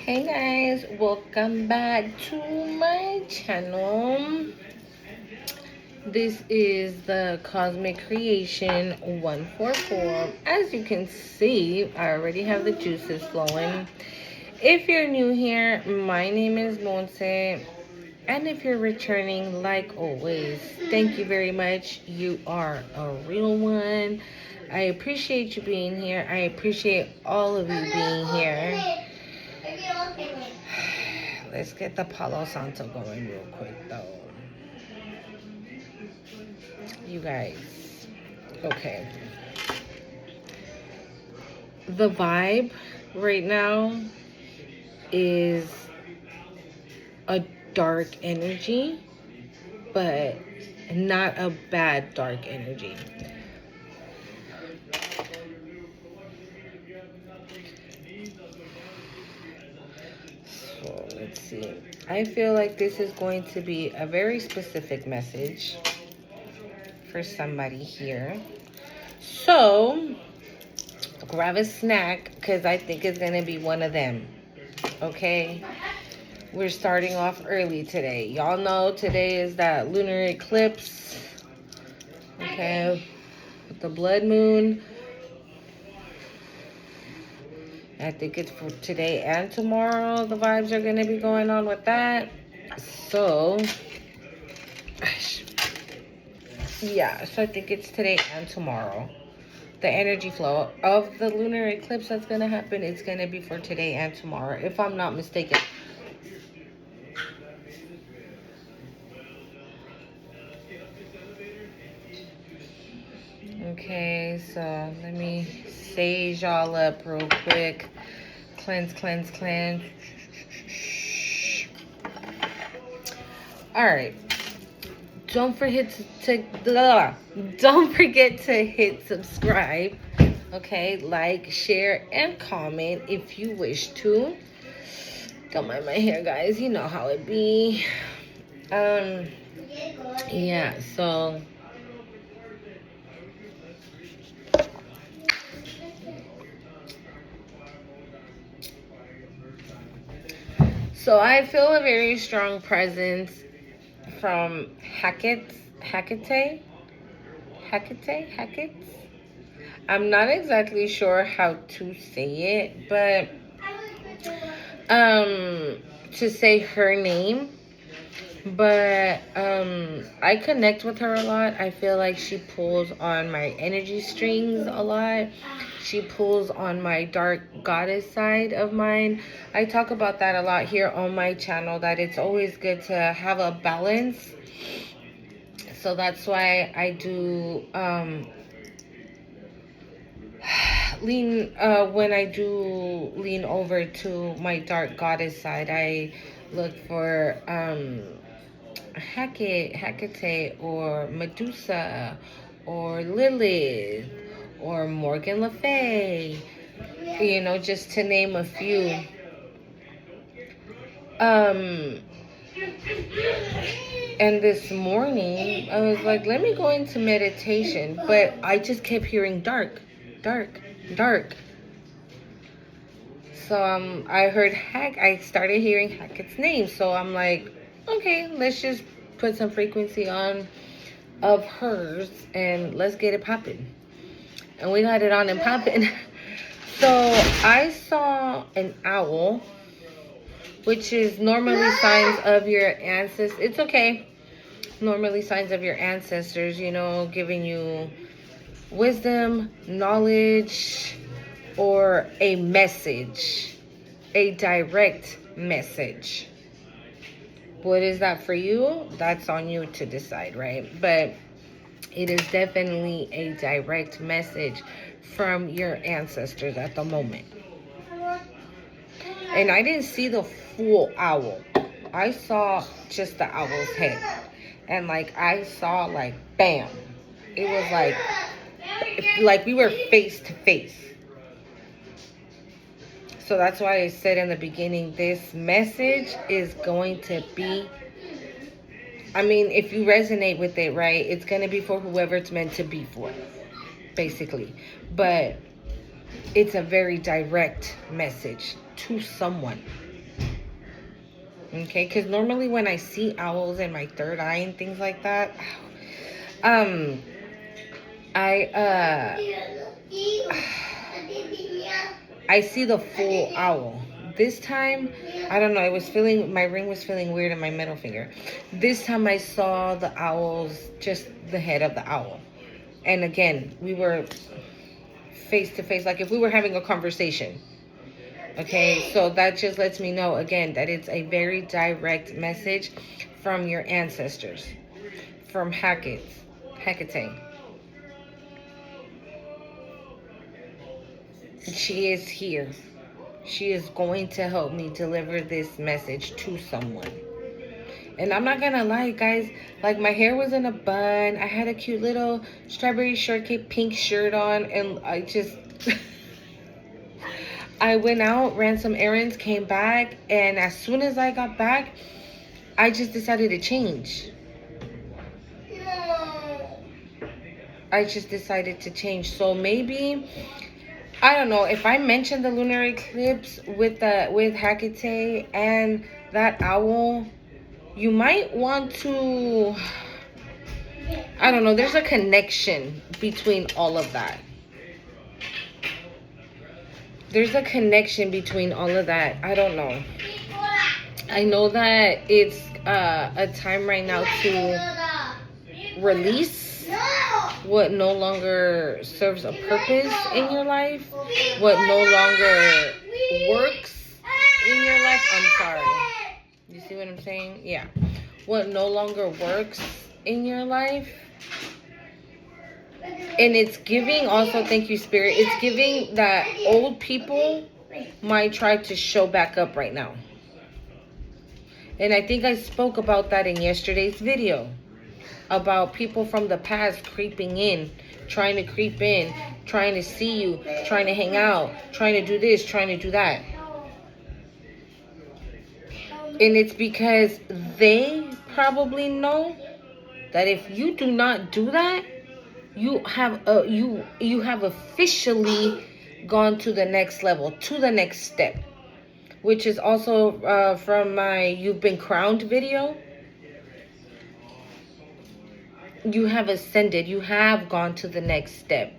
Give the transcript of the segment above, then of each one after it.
Hey guys, welcome back to my channel. This is the Cosmic Creation 144. As you can see, I already have the juices flowing. If you're new here, my name is Monse. And if you're returning, like always, thank you very much. You are a real one. I appreciate you being here. I appreciate all of you being here. Let's get the Palo Santo going real quick, though. You guys. Okay. The vibe right now is a dark energy, but not a bad dark energy. So let's see. I feel like this is going to be a very specific message for somebody here. So grab a snack because I think it's going to be one of them. Okay? We're starting off early today. Y'all know today is that lunar eclipse. Okay? With the blood moon. I think it's for today and tomorrow. The vibes are going to be going on with that. So, yeah. So I think it's today and tomorrow. The energy flow of the lunar eclipse that's going to happen, it's going to be for today and tomorrow, if I'm not mistaken. Okay, so let me sage y'all up real quick. Cleanse, cleanse, cleanse. All right. Don't forget don't forget to hit subscribe. Okay, like, share, and comment if you wish to. Don't mind my hair, guys. You know how it be. Yeah. So I feel a very strong presence from Hekate. I'm not exactly sure how to say it, but to say her name. But I connect with her a lot. I feel like she pulls on my energy strings a lot. She pulls on my dark goddess side of mine. I talk about that a lot here on my channel, that it's always good to have a balance. So that's why I do lean when I do lean over to my dark goddess side. I look for Hekate or Medusa or Lilith or Morgan Le Fay, you know, just to name a few. And this morning I was like, let me go into meditation, but I just kept hearing dark, dark, dark. So I heard I started hearing Hackett's name. So I'm like, okay, let's just put some frequency on of hers and let's get it popping. And we got it on and popping. So I saw an owl, which is normally signs of your ancestors. It's okay. Normally signs of your ancestors, you know, giving you wisdom, knowledge, or a message, a direct message. What is that for you? That's on you to decide, right? But it is definitely a direct message from your ancestors at the moment. And I didn't see the full owl. I saw just the owl's head. And like I saw like bam. It was like we were face to face. So that's why I said in the beginning, this message is going to be, I mean, if you resonate with it, right, it's going to be for whoever it's meant to be for, basically. But it's a very direct message to someone. Okay, because normally when I see owls in my third eye and things like that, um, I I see the full owl. This time, I don't know. I was feeling my ring was feeling weird in my middle finger. This time I saw the owls, just the head of the owl. And again, we were face to face, like if we were having a conversation. Okay, so that just lets me know again that it's a very direct message from your ancestors, from Hekate. She is here. She is going to help me deliver this message to someone. And I'm not gonna lie, guys, like my hair was in a bun. I had a cute little strawberry shortcake pink shirt on, and I just I went out, ran some errands, came back, and as soon as I got back, I just decided to change. I just decided to change. So maybe I don't know if I mentioned the lunar eclipse with Hecate and that owl, you might want to, I don't know, there's a connection between all of that. There's a connection between all of that. I don't know. I know that it's a time right now to release what no longer serves a purpose in your life, what no longer works in your life. I'm sorry. You see what I'm saying? Yeah. What no longer works in your life. And it's giving also, thank you, Spirit, it's giving that old people might try to show back up right now. And I think I spoke about that in yesterday's video. About people from the past creeping in, trying to creep in, trying to see you, trying to hang out, trying to do this, trying to do that. And it's because they probably know that if you do not do that, you have officially gone to the next level, to the next step, which is also from my You've Been Crowned video. You have ascended, you have gone to the next step.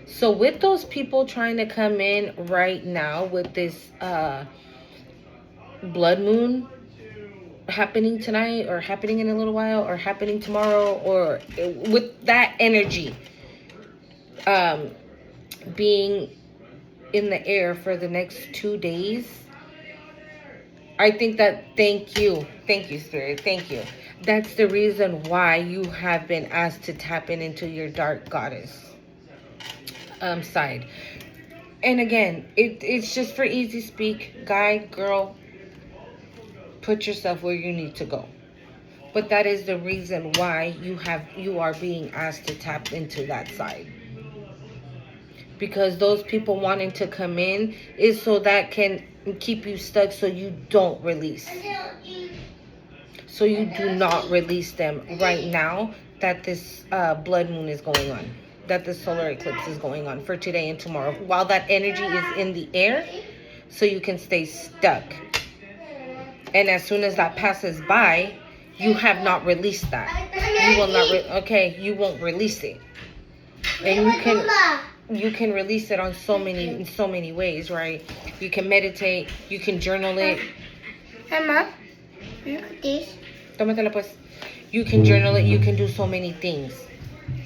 So with those people trying to come in right now with this blood moon happening tonight or happening in a little while or happening tomorrow, or with that energy being in the air for the next 2 days, I think that, thank you Spirit, thank you. That's the reason why you have been asked to tap into your dark goddess side. And again, it's just for easy speak, guy, girl, put yourself where you need to go. But that is the reason why you are being asked to tap into that side. Because those people wanting to come in is so that can keep you stuck, so you don't release. So you do not release them right now that this blood moon is going on, that the solar eclipse is going on for today and tomorrow, while that energy is in the air, so you can stay stuck. And as soon as that passes by, you have not released that. You will not, you won't release it. And you can release it on in so many ways, right? You can meditate, you can journal it. Mama, look at this. Tómatela pues. You can journal it, you can do so many things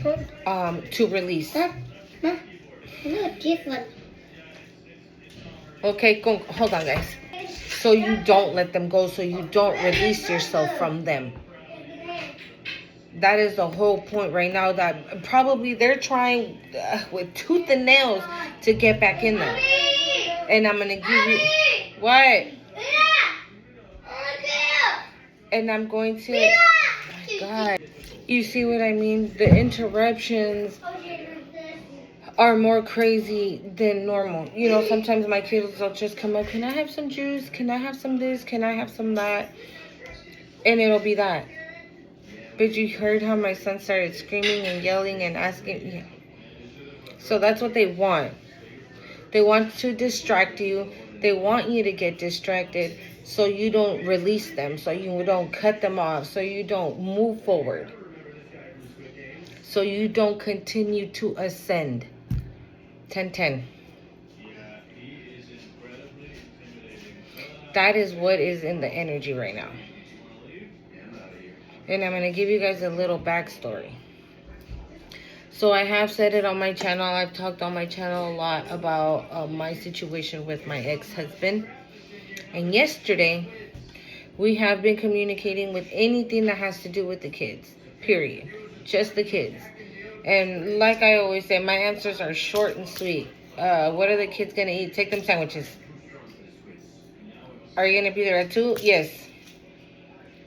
to release. Look, different. Okay, hold on, guys. So you don't let them go, so you don't release yourself from them. That is the whole point right now, that probably they're trying with tooth and nails to get back in there. And I'm going to give you... What? And I'm going to... Oh my God. You see what I mean? The interruptions are more crazy than normal. You know, sometimes my kids will just come up, can I have some juice? Can I have some this? Can I have some that? And it'll be that. But you heard how my son started screaming and yelling and asking. Yeah. So that's what they want. They want to distract you. They want you to get distracted so you don't release them, so you don't cut them off, so you don't move forward, so you don't continue to ascend. 10-10. That is what is in the energy right now. And I'm going to give you guys a little backstory. So I have said it on my channel. I've talked on my channel a lot about my situation with my ex-husband. And yesterday, we have been communicating with anything that has to do with the kids. Period. Just the kids. And like I always say, my answers are short and sweet. What are the kids going to eat? Take them sandwiches. Are you going to be there at 2? Yes.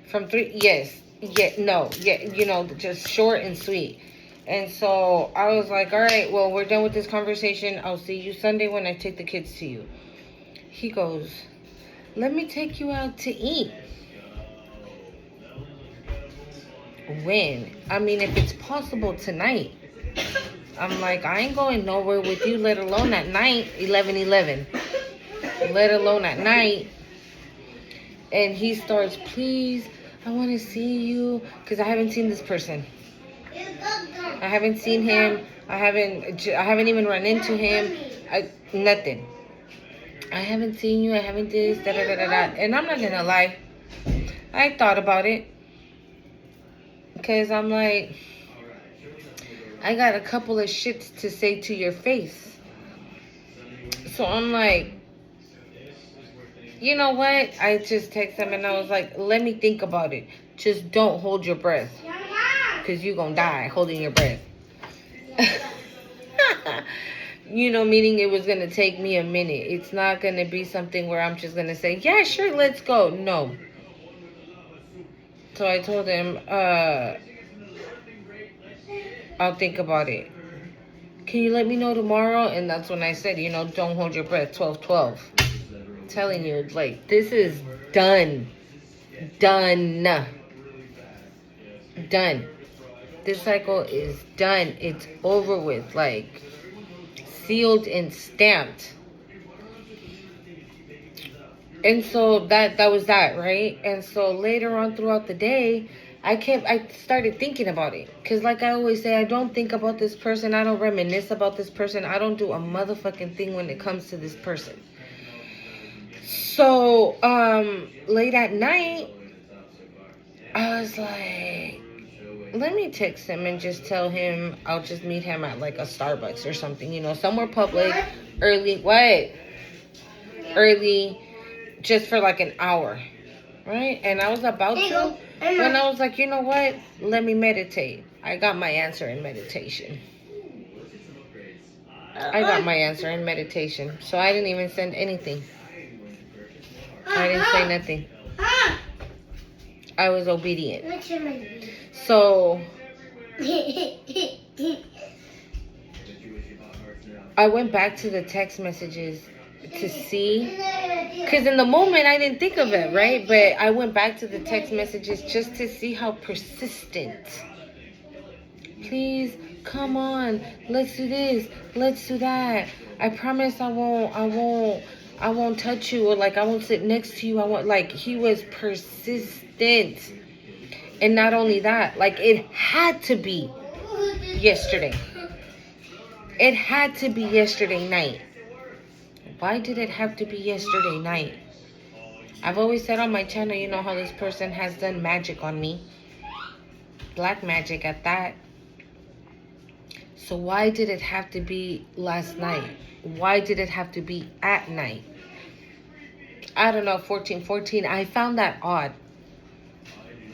From 3? Yes. Yeah. No. Yeah. You know, just short and sweet. And so I was like, all right, well, we're done with this conversation. I'll see you Sunday when I take the kids to you. He goes, let me take you out to eat. When? I mean, if it's possible tonight. I'm like, I ain't going nowhere with you, let alone at night, 11:11. Let alone at night. And he starts, please, I want to see you. Because I haven't seen this person. I haven't seen him. I haven't even run into him. Nothing. I haven't seen you. I haven't this, da da da da da. And I'm not going to lie. I thought about it. Because I'm like, I got a couple of shits to say to your face. So I'm like, you know what? I just texted him and I was like, let me think about it. Just don't hold your breath. Because you're going to die holding your breath. You know, meaning it was going to take me a minute. It's not going to be something where I'm just going to say, yeah, sure, let's go. No. So I told him, I'll think about it. Can you let me know tomorrow? And that's when I said, you know, don't hold your breath. 12-12. Telling you, like, this is done. Done. Done. This cycle is done. It's over with. Like, sealed and stamped. And so that was that, right? And so later on throughout the day, I started thinking about it. Because like I always say, I don't think about this person. I don't reminisce about this person. I don't do a motherfucking thing when it comes to this person. So, late at night, I was like, let me text him and just tell him I'll just meet him at like a Starbucks or something, you know, somewhere public, early, early, just for like an hour, right? And I was about to, when I was like, you know what, let me meditate. I got my answer in meditation. So I didn't even send anything. I didn't say nothing. I was obedient. So I went back to the text messages to see, because in the moment I didn't think of it, right? But I went back to the text messages just to see how persistent. Please, come on, let's do this, let's do that. I promise I won't touch you, or like I won't sit next to you. Like, he was persistent. And not only that, like, it had to be yesterday. It had to be yesterday night. Why did it have to be yesterday night? I've always said on my channel, you know how this person has done magic on me. Black magic at that. So why did it have to be last night? Why did it have to be at night? I don't know, 1414. I found that odd.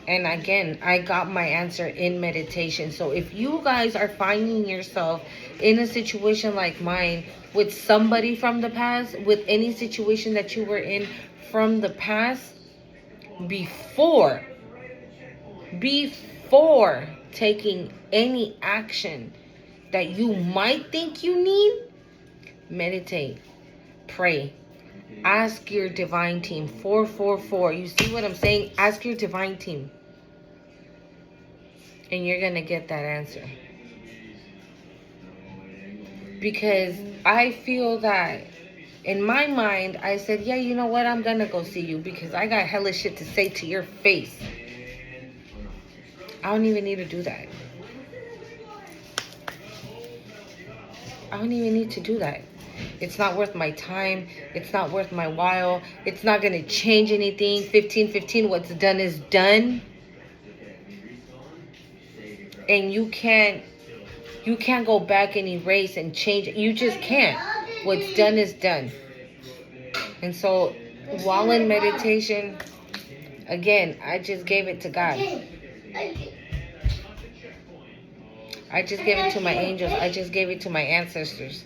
And again, I got my answer in meditation. So if you guys are finding yourself in a situation like mine with somebody from the past, with any situation that you were in from the past, before taking any action that you might think you need, meditate, pray, ask your divine team. 444. You see what I'm saying? Ask your divine team. And you're going to get that answer. Because I feel that In my mind, I said, yeah, you know what? I'm going to go see you because I got hella shit to say to your face. I don't even need to do that. I don't even need to do that. It's not worth my time. It's not worth my while. It's not going to change anything. 15-15, what's done is done. And you can't go back and erase and change it. You just can't. What's done is done. And so while in meditation, again, I just gave it to God. I just gave it to my angels. I just gave it to my ancestors.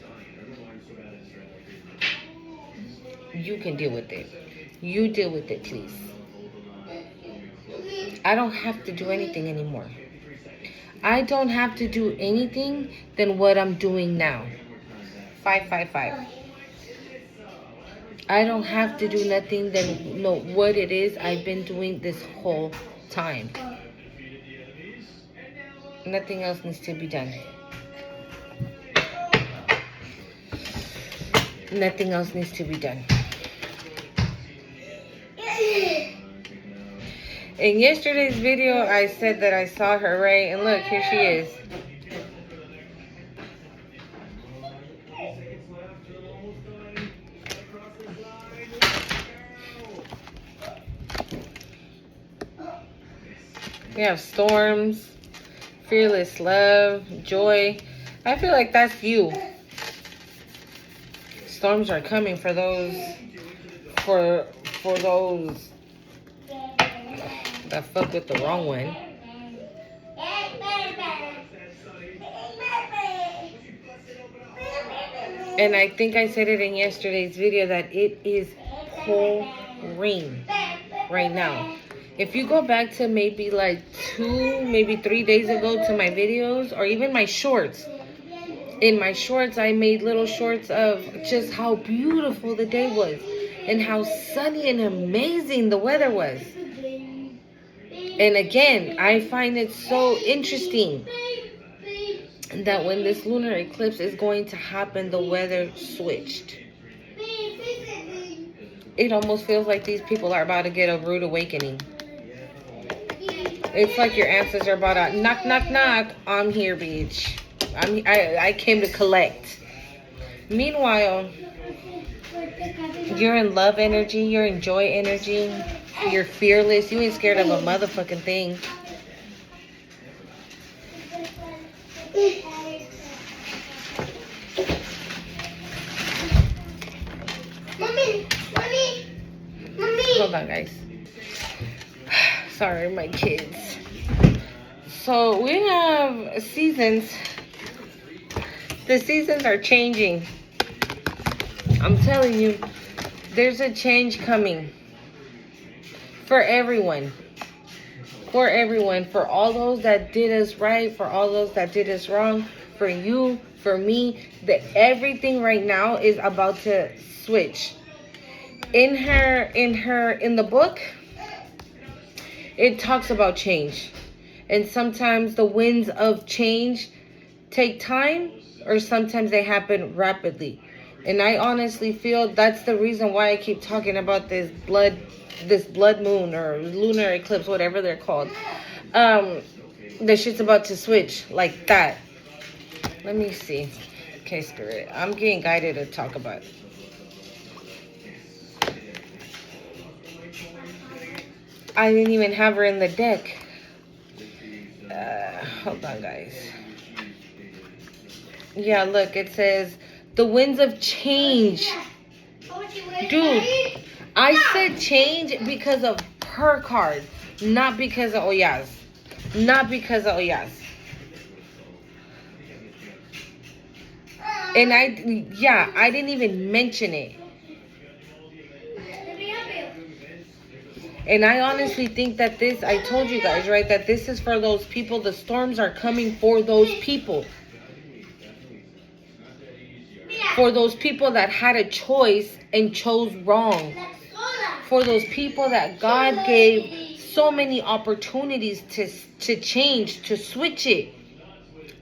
You can deal with it. You deal with it, please. I don't have to do anything anymore. I don't have to do anything than what I'm doing now. 555. I don't have to do nothing than know what it is I've been doing this whole time. Nothing else needs to be done. Nothing else needs to be done. In yesterday's video, I said that I saw her, right? And look, here she is. We have storms, fearless love, joy. I feel like that's you. Storms are coming for those, for those that fuck with the wrong one. And I think I said it in yesterday's video that it is pouring right now. If you go back to maybe like 2, maybe 3 days ago to my videos or even my shorts. In my shorts, I made little shorts of just how beautiful the day was and how sunny and amazing the weather was. And again, I find it so interesting that when this lunar eclipse is going to happen, the weather switched. It almost feels like these people are about to get a rude awakening. It's like your ancestors are about to knock, knock, knock. I'm here, bitch. I came to collect. Meanwhile, you're in love energy. You're in joy energy. You're fearless. You ain't scared of a motherfucking thing. Mommy. Hold on, guys. Sorry, my kids. So we have seasons. The seasons are changing. I'm telling you, there's a change coming. For everyone. For everyone. For all those that did us right. For all those that did us wrong. For you. For me. Everything right now is about to switch. In the book, it talks about change. And sometimes the winds of change take time, or sometimes they happen rapidly. And I honestly feel that's the reason why I keep talking about this blood moon or lunar eclipse, whatever they're called. The shit's about to switch like that. Let me see. Okay, Spirit, I'm getting guided to talk about it. I didn't even have her in the deck. Hold on, guys. Yeah, look, it says the winds of change. Dude, I said change because of her card, not because of Oyas. Not because of Oyas. And I didn't even mention it. And I honestly think that this, I told you guys, right, that this is for those people. The storms are coming for those people. For those people that had a choice and chose wrong. For those people that God gave so many opportunities to change, to switch it,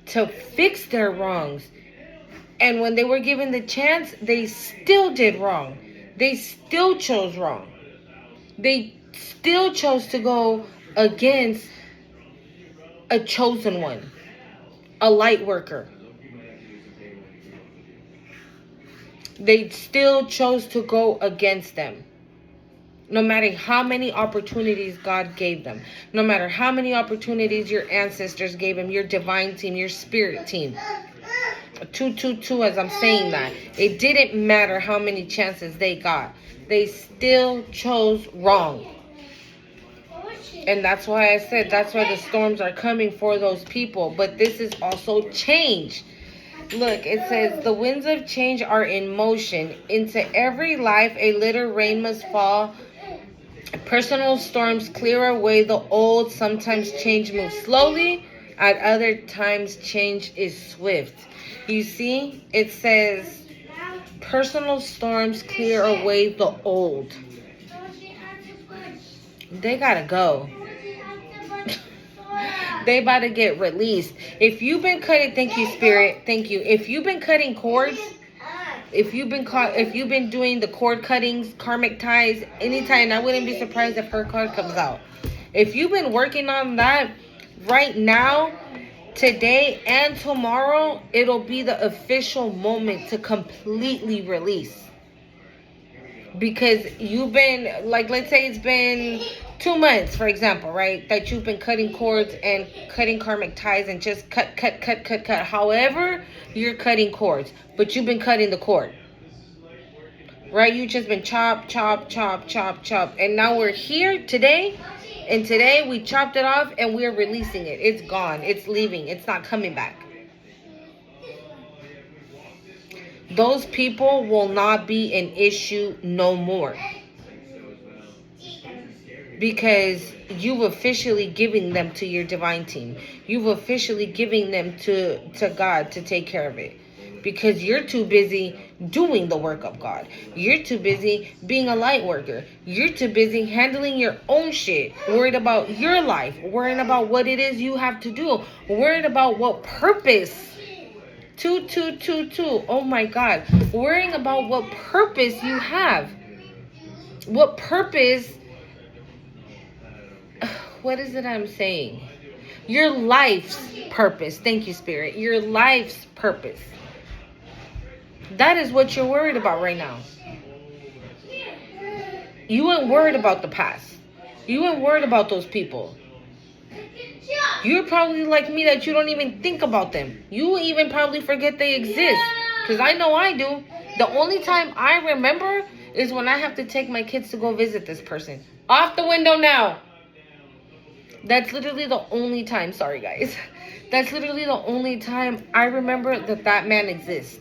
to fix their wrongs. And when they were given the chance, they still did wrong. They still chose wrong. They still chose to go against a chosen one, a light worker. They still chose to go against them. No matter how many opportunities God gave them, no matter how many opportunities your ancestors gave them, your divine team, your spirit team. 222 as I'm saying that. It didn't matter how many chances they got. They still chose wrong. And that's why I said that's why the storms are coming for those people. But this is also change. Look, it says the winds of change are in motion. Into every life a little rain must fall. Personal storms clear away the old. Sometimes change moves slowly. At other times change is swift. You see, it says personal storms clear away the old. They gotta go. They about to get released. If you've been cutting, thank you, Spirit, thank you. If you've been cutting cords, if you've been doing the cord cuttings, karmic ties, anytime, I wouldn't be surprised if her card comes out. If you've been working on that right now, today and tomorrow, it'll be the official moment to completely release. Because you've been, like, let's say it's been 2 months, for example, right? That you've been cutting cords and cutting karmic ties and just cut. However, you're cutting cords, but you've been cutting the cord, right? You just been chop. And now we're here today. And today we chopped it off and we're releasing it. It's gone. It's leaving. It's not coming back. Those people will not be an issue no more. Because you've officially giving them to your divine team. You've officially giving them to God to take care of it. Because you're too busy doing the work of God. You're too busy being a light worker. You're too busy handling your own shit. Worried about your life. Worried about what it is you have to do. Worried about what purpose. 2222. Oh my God. Worrying about what purpose you have. What purpose. What is it I'm saying? Your life's purpose. Thank you, Spirit. Your life's purpose. That is what you're worried about right now. You ain't worried about the past. You ain't worried about those people. You're probably like me that you don't even think about them. You even probably forget they exist. Because I know I do. The only time I remember is when I have to take my kids to go visit this person. Off the window now. That's literally the only time. Sorry, guys. That's literally the only time I remember that man exists.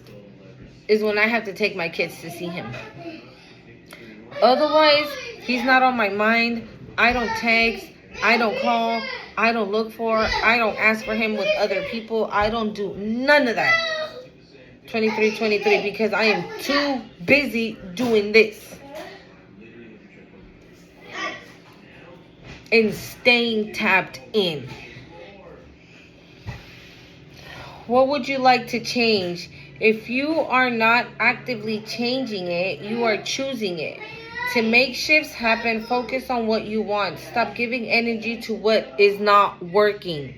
Is when I have to take my kids to see him. Otherwise, he's not on my mind. I don't text. I don't call. I don't look for. I don't ask for him with other people. I don't do none of that. 23, because I am too busy doing this. And staying tapped in. What would you like to change? If you are not actively changing it, you are choosing it. To make shifts happen, focus on what you want. Stop giving energy to what is not working.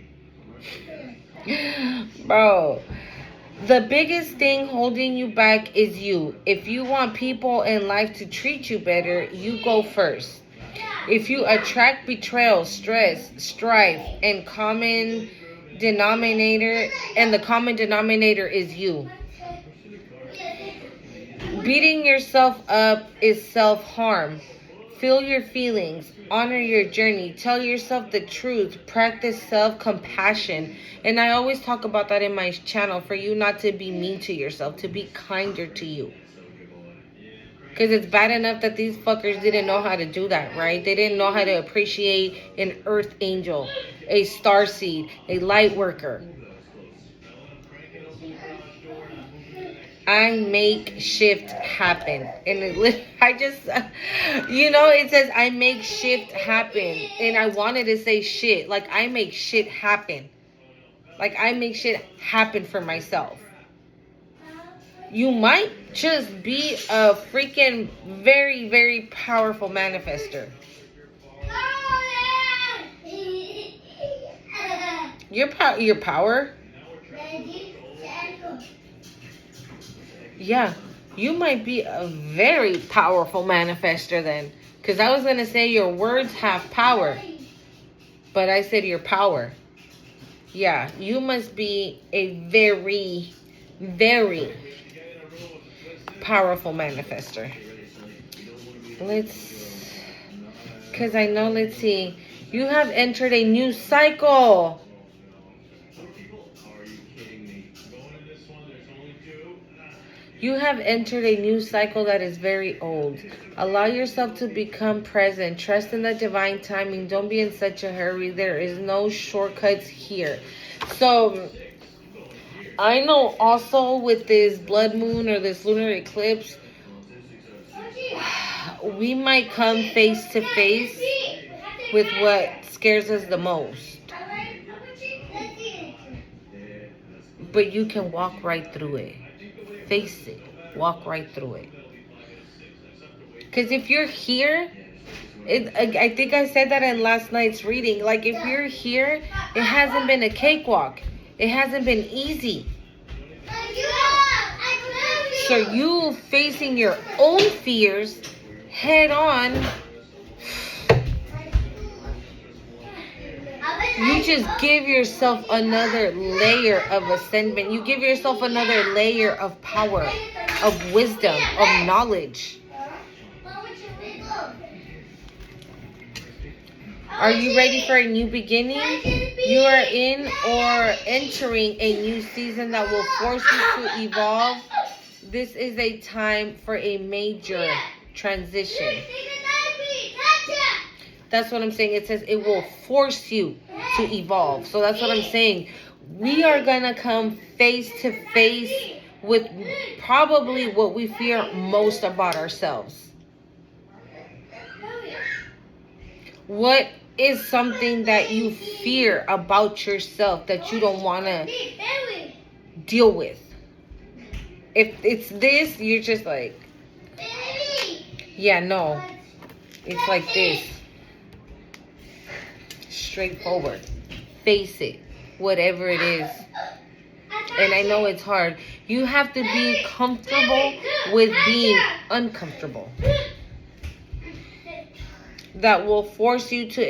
Bro, the biggest thing holding you back is you. If you want people in life to treat you better, you go first. If you attract betrayal, stress, strife, and the common denominator is you. Beating yourself up is self-harm. Feel your feelings. Honor your journey. Tell yourself the truth. Practice self-compassion. And I always talk about that in my channel for you not to be mean to yourself, to be kinder to you. Because it's bad enough that these fuckers didn't know how to do that, right? They didn't know how to appreciate an earth angel, a starseed, a light worker. I make shift happen. And it says I make shift happen. And I wanted to say shit. Like, I make shit happen. Like, I make shit happen for myself. You might just be a freaking very, very powerful manifester. Your power? Yeah. You might be a very powerful manifester then. Because I was going to say your words have power. But I said your power. Yeah. You must be a very, very powerful manifester. Because I know, let's see. You have entered a new cycle. You have entered a new cycle that is very old. Allow yourself to become present. Trust in the divine timing. Don't be in such a hurry. There is no shortcuts here. So, I know also with this blood moon or this lunar eclipse, we might come face to face with what scares us the most. But you can walk right through it. Face it. Walk right through it. Because if you're here, I think I said that in last night's reading. Like, if you're here, it hasn't been a cakewalk. It hasn't been easy. So you facing your own fears head on, you just give yourself another layer of ascendment. You give yourself another layer of power, of wisdom, of knowledge. Are you ready for a new beginning? You are in or entering a new season that will force you to evolve. This is a time for a major transition. That's what I'm saying. It says it will force you to evolve. So that's what I'm saying. We are going to come face to face with probably what we fear most about ourselves. What is something that you fear about yourself that you don't want to deal with? If it's this, you're just like, yeah, no. It's like this. Straightforward. Face it. Whatever it is. And I know it's hard. You have to be comfortable with being uncomfortable. That will force you to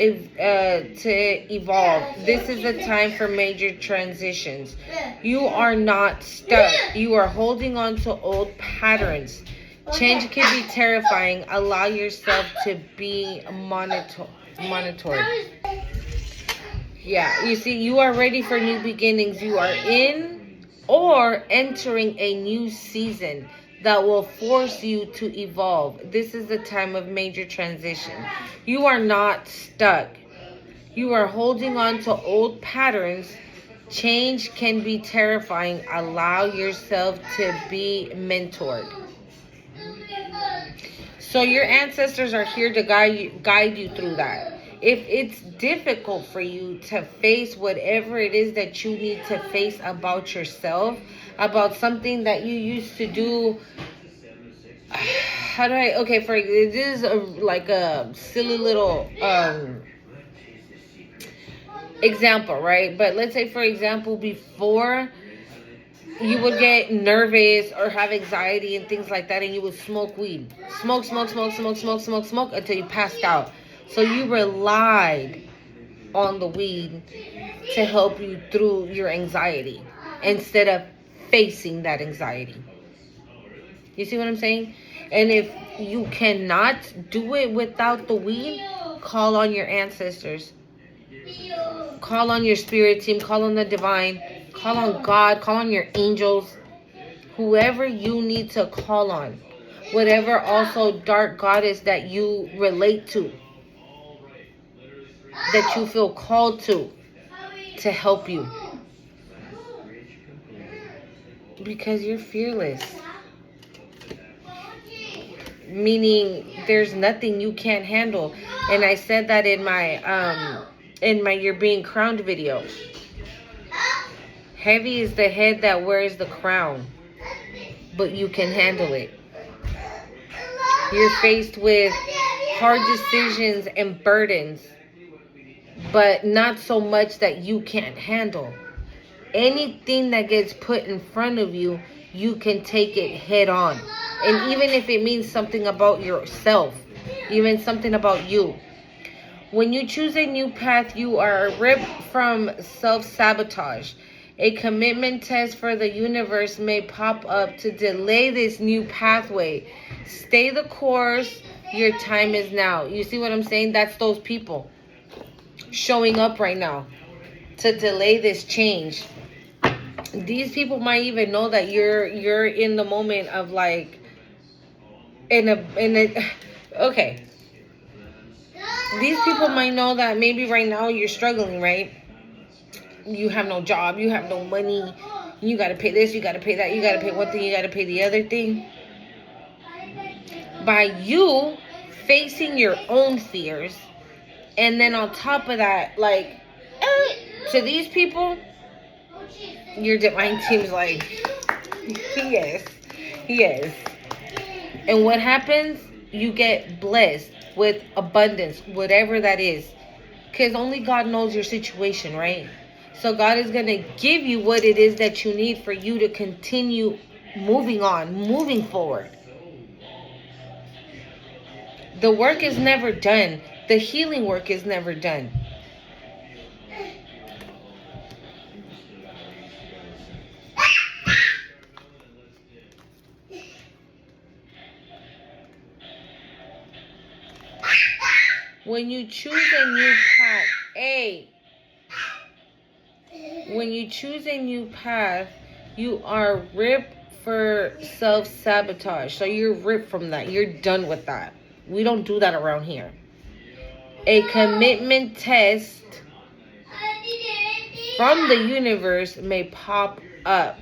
evolve. This is a time for major transitions. You are not stuck. You are holding on to old patterns. Change can be terrifying. Allow yourself to be monitored. Yeah, you see, you are ready for new beginnings. You are in or entering a new season that will force you to evolve. This is the time of major transition. You are not stuck. You are holding on to old patterns. Change can be terrifying. Allow yourself to be mentored. So your ancestors are here to guide you through that. If it's difficult for you to face whatever it is that you need to face about yourself, about something that you used to do, this is like a silly little example, right? But let's say, for example, before you would get nervous or have anxiety and things like that, and you would smoke weed. Smoke until you passed out. So you relied on the weed to help you through your anxiety instead of facing that anxiety. You see what I'm saying? And if you cannot do it without the weed, call on your ancestors. Call on your spirit team. Call on the divine. Call on God. Call on your angels. Whoever you need to call on. Whatever also dark goddess that you relate to. That you feel called to help you. Because you're fearless. Meaning there's nothing you can't handle. And I said that in my You're Being Crowned video. Heavy is the head that wears the crown. but you can handle it. You're faced with hard decisions and burdens, but not so much that you can't handle. Anything that gets put in front of you, you can take it head on. And even if it means something about yourself, even something about you. When you choose a new path, you are ripped from self-sabotage. A commitment test for the universe may pop up to delay this new pathway. Stay the course. Your time is now. You see what I'm saying? That's those people showing up right now to delay this change. These people might even know that you're in the moment of like okay. These people might know that maybe right now you're struggling, right? You have no job, you have no money, you got to pay this, you got to pay that, you got to pay one thing, you got to pay the other thing. By you facing your own fears, and then on top of that, like, to these people, your divine team's like, yes, yes. And what happens? You get blessed with abundance, whatever that is. Because only God knows your situation, right? So God is going to give you what it is that you need for you to continue moving on, moving forward. The work is never done. The healing work is never done. When you choose a new path, when you choose a new path, you are ripped for self-sabotage. So you're ripped from that. You're done with that. We don't do that around here. A commitment test from the universe may pop up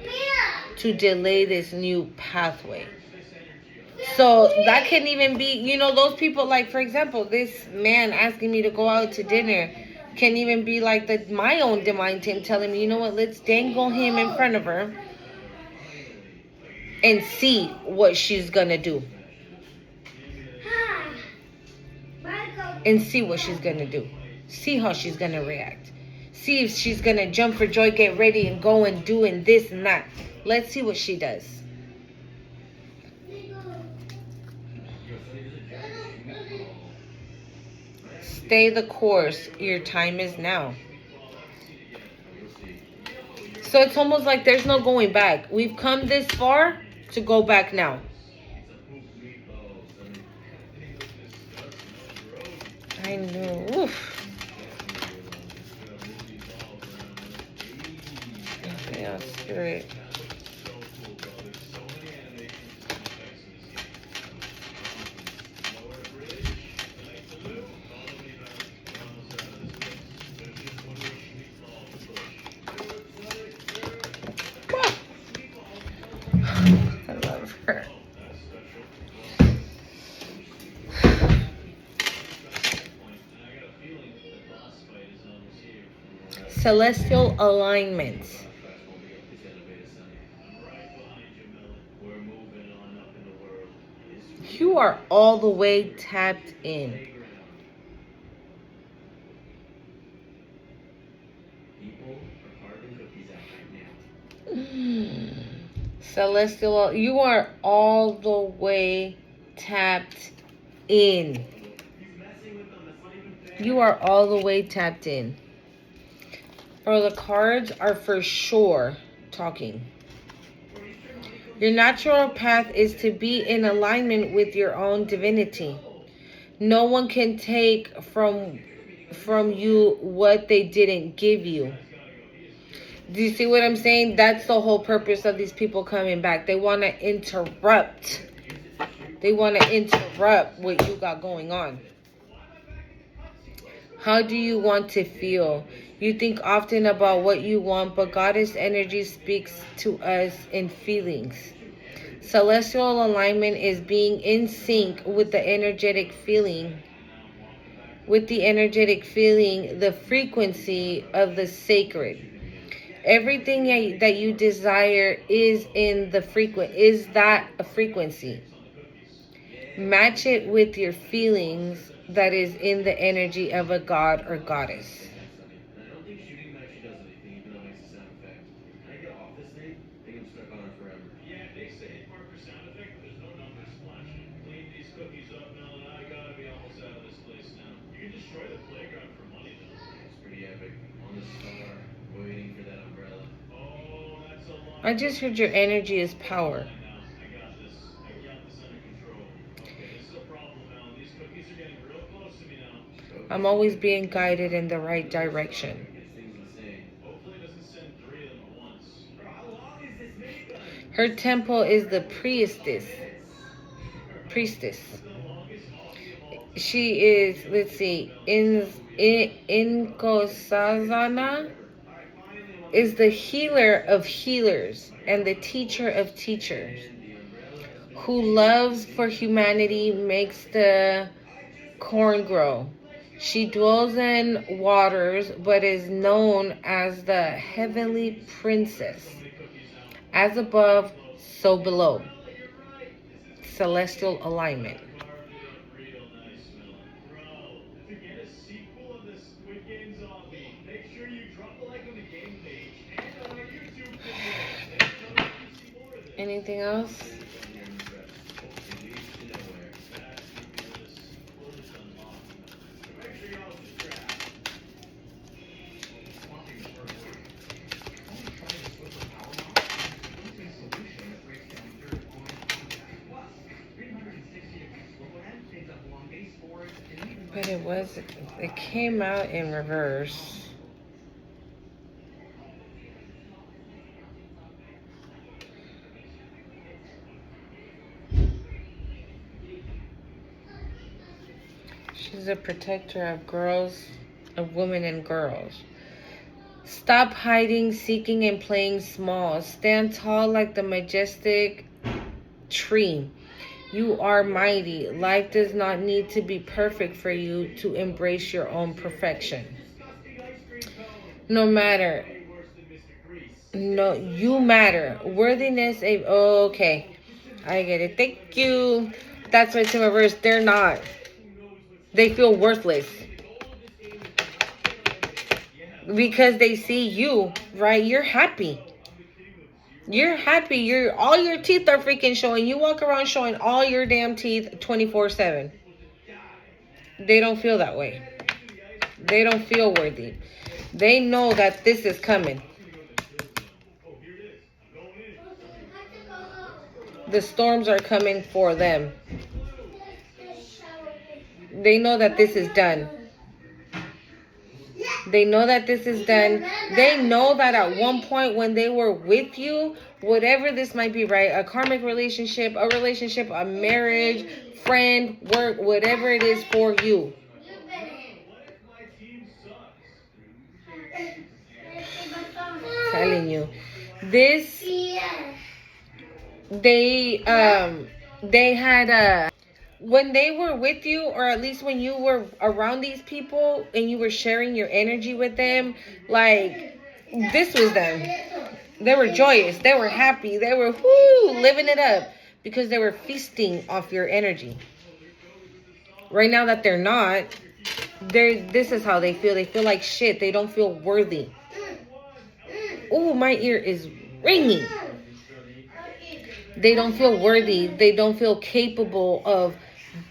to delay this new pathway. So that can even be, those people, like, for example, this man asking me to go out to dinner can even be like my own divine team telling me, you know what, let's dangle him in front of her and see what she's going to do. And see what she's going to do. See how she's going to react. See if she's going to jump for joy, get ready, and go and do and this and that. Let's see what she does. Stay the course. Your time is now. So it's almost like there's no going back. We've come this far to go back now. I know. Oof. Yeah, spirit. I love her. Celestial alignments. You are all the way tapped in. Celestial, you are all the way tapped in. You are all the way tapped in. Or the cards are for sure talking. Your natural path is to be in alignment with your own divinity. No one can take from you what they didn't give you. Do you see what I'm saying? That's the whole purpose of these people coming back. They want to interrupt. They want to interrupt what you got going on. How do you want to feel? You think often about what you want, but Goddess energy speaks to us in feelings. Celestial alignment is being in sync with the energetic feeling. The frequency of the sacred. Everything that you desire is in the frequent. Is that a frequency? Match it with your feelings that is in the energy of a god or goddess. I just heard your energy is power. I'm always being guided in the right direction. Her temple is the priestess. Priestess. She is, let's see, Inkosazana is the healer of healers and the teacher of teachers, who loves for humanity, makes the corn grow. She dwells in waters, but is known as the heavenly princess. As above, so below. Celestial alignment. Anything else? But it came out in reverse. She's a protector of girls, of women and girls. Stop hiding, seeking, and playing small. Stand tall like the majestic tree. You are mighty. Life does not need to be perfect for you to embrace your own perfection. No matter. No, you matter. Worthiness. Okay. I get it. Thank you. That's why it's in reverse. They're not. They feel worthless. Because they see you, right? You're happy. You're happy. All your teeth are freaking showing. You walk around showing all your damn teeth 24/7. They don't feel that way. They don't feel worthy. They know that this is coming. The storms are coming for them. They know that this is done. They know that this is done. They know that at one point when they were with you, whatever this might be, right? A karmic relationship, a marriage, friend, work, whatever it is for you. Telling you. This, they had when they were with you, or at least when you were around these people and you were sharing your energy with them, like, this was them. They were joyous. They were happy. They were living it up because they were feasting off your energy. Right now that they're not, this is how they feel. They feel like shit. They don't feel worthy. Oh, my ear is ringing. They don't feel worthy. They don't feel capable of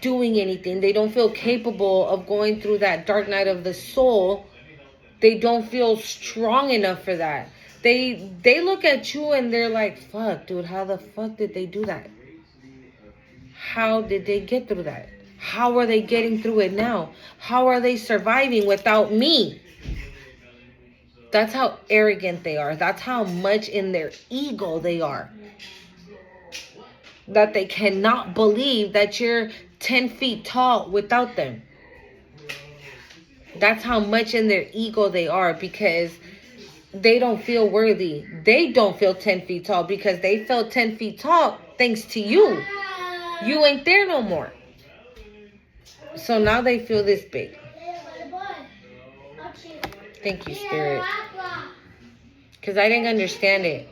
doing anything. They don't feel capable of going through that dark night of the soul. They don't feel strong enough for that. They look at you and they're like, fuck, dude, how the fuck did they do that? How did they get through that? How are they getting through it now? How are they surviving without me? That's how arrogant they are. That's how much in their ego they are. That they cannot believe that you're 10 feet tall without them. That's how much in their ego they are, because they don't feel worthy. They don't feel 10 feet tall because they felt 10 feet tall thanks to you. You ain't there no more. So now they feel this big. Thank you, Spirit. Because I didn't understand it.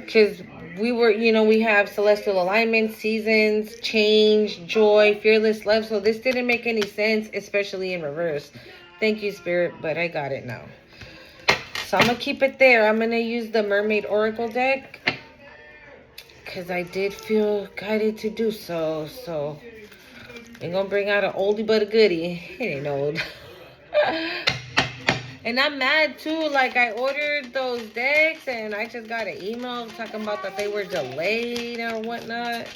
Because we were, we have celestial alignment, seasons, change, joy, fearless love. So this didn't make any sense, especially in reverse. Thank you, Spirit, but I got it now. So I'm going to keep it there. I'm going to use the Mermaid Oracle deck because I did feel guided to do so. So I'm going to bring out an oldie but a goodie. It ain't old. And I'm mad too. Like, I ordered those decks and I just got an email talking about that they were delayed or whatnot.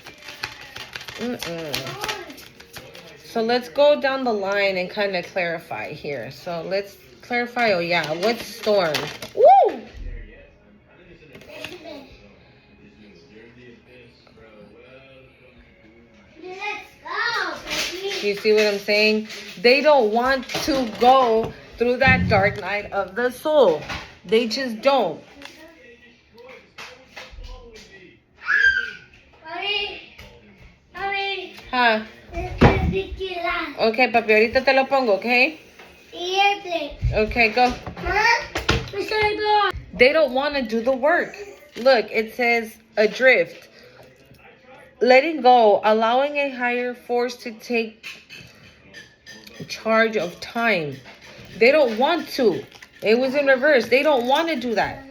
So let's go down the line and kind of clarify here. So let's clarify. Oh yeah, what's storm? Woo! You see what I'm saying? They don't want to go through that dark night of the soul. They just don't. Huh? Okay, papi, ahorita te lo pongo, okay? Okay, go. They don't want to do the work. Look, it says adrift. Letting go, allowing a higher force to take charge of time. They don't want to. It was in reverse. They don't want to do that.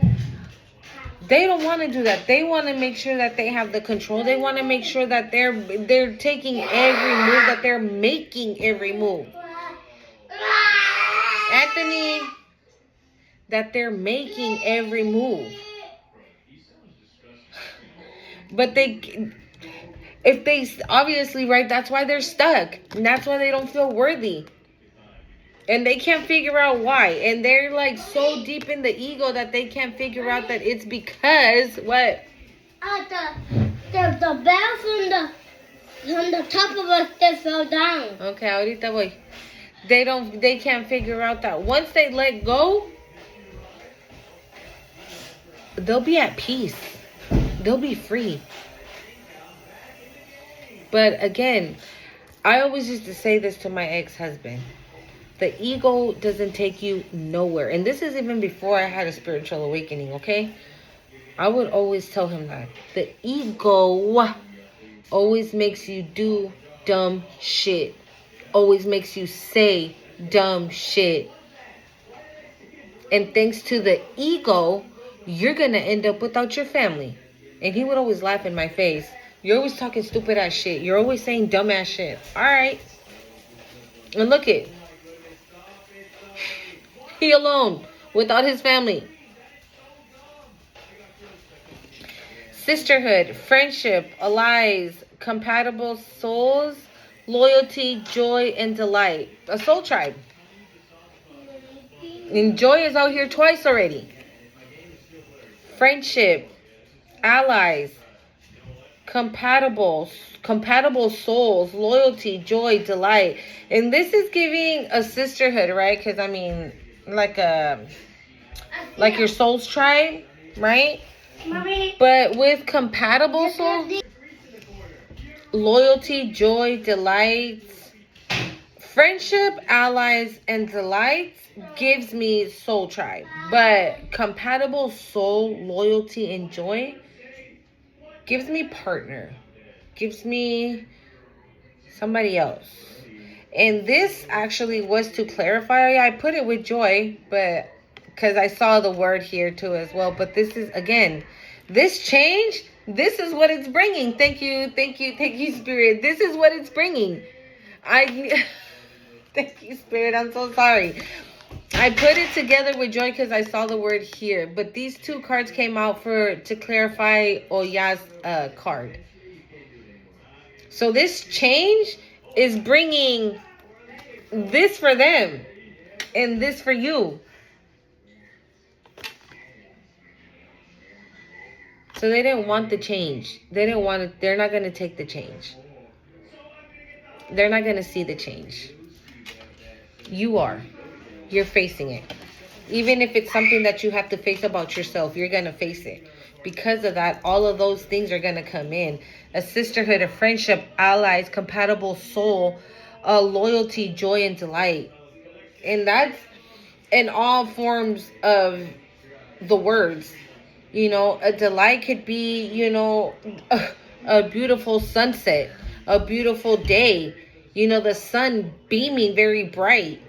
They don't want to do that. They want to make sure that they have the control. They want to make sure that they're taking every move, that they're making every move. Anthony, that they're making every move. But if they, obviously, right, that's why they're stuck. And that's why they don't feel worthy. And they can't figure out why. And they're like so deep in the ego that they can't figure out that it's because, what? The bell from the top of us that fell down. Okay, ahorita voy. They can't figure out that once they let go, they'll be at peace. They'll be free. But again, I always used to say this to my ex-husband. The ego doesn't take you nowhere. And this is even before I had a spiritual awakening, okay? I would always tell him that. The ego always makes you do dumb shit. Always makes you say dumb shit. And thanks to the ego, you're going to end up without your family. And he would always laugh in my face. You're always talking stupid ass shit. You're always saying dumb ass shit. All right. And look it. He alone, without his family. Sisterhood, friendship, allies, compatible souls, loyalty, joy, and delight. A soul tribe. And joy is out here twice already. Friendship, allies, compatible souls, loyalty, joy, delight. And this is giving a sisterhood, right? Because I mean, like your soul's tribe, right? Mommy. But with compatible souls, loyalty, joy, delights, friendship, allies, and delights gives me soul tribe. But compatible soul, loyalty, and joy gives me partner. Gives me somebody else. And this actually was to clarify. I put it with joy, but because I saw the word here too as well. But this is, again, this change, this is what it's bringing. Thank you, Spirit. This is what it's bringing. Thank you, Spirit. I'm so sorry. I put it together with joy because I saw the word here. But these two cards came out to clarify Oya's card. So this change is bringing this for them and this for you. So they didn't want the change. They didn't want it. They're not going to take the change. They're not going to see the change. You are. You're facing it. Even if it's something that you have to face about yourself, you're going to face it. Because of that, all of those things are going to come in. A sisterhood, a friendship, allies, compatible soul, loyalty, joy, and delight. And in all forms of the words. You know, a delight could be, a beautiful sunset, a beautiful day, the sun beaming very bright.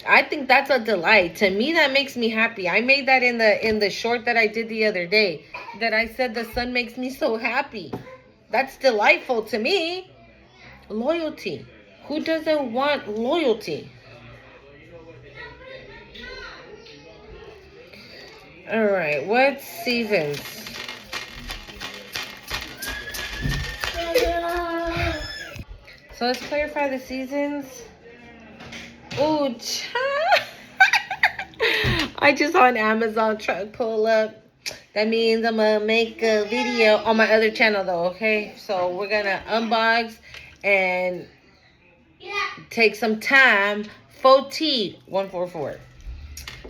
I think that's a delight. To me, that makes me happy. I made that in the short that I did the other day. That I said the sun makes me so happy. That's delightful to me. Loyalty. Who doesn't want loyalty? All right. What seasons? So let's clarify the seasons. Ooh, I just on Amazon try to pull up. That means I'm gonna make a video on my other channel though, okay? So we're gonna unbox and take some time. 144.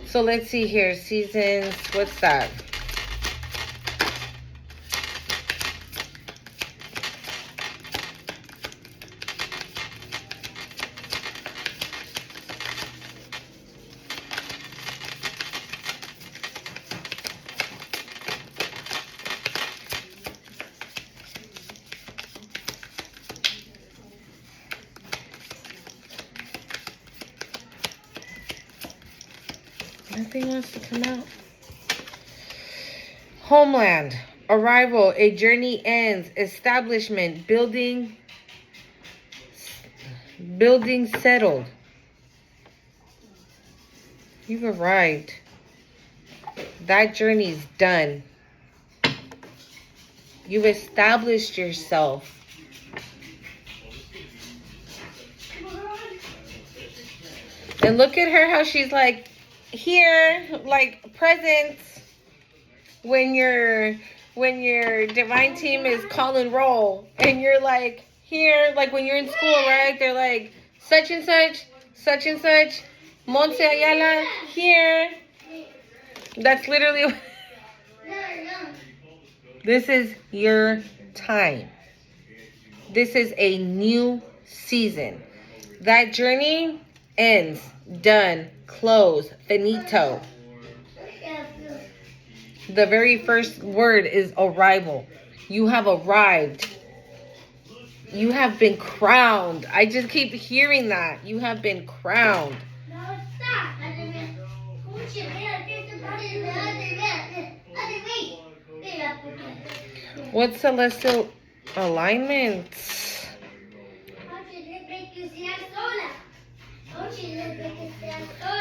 So let's see here. Seasons, what's that? Nothing wants to come out. Homeland. Arrival. A journey ends. Establishment. Building settled. You've arrived. That journey's done. You've established yourself. And look at her, how she's like here, like presents when your divine team is calling roll, and you're like here, like when you're in school, right? They're like such and such, Monse Ayala here. That's literally. This is your time. This is a new season. That journey ends, done, close, finito. The very first word is arrival. You have arrived. You have been crowned. I just keep hearing that. You have been crowned. What celestial alignment?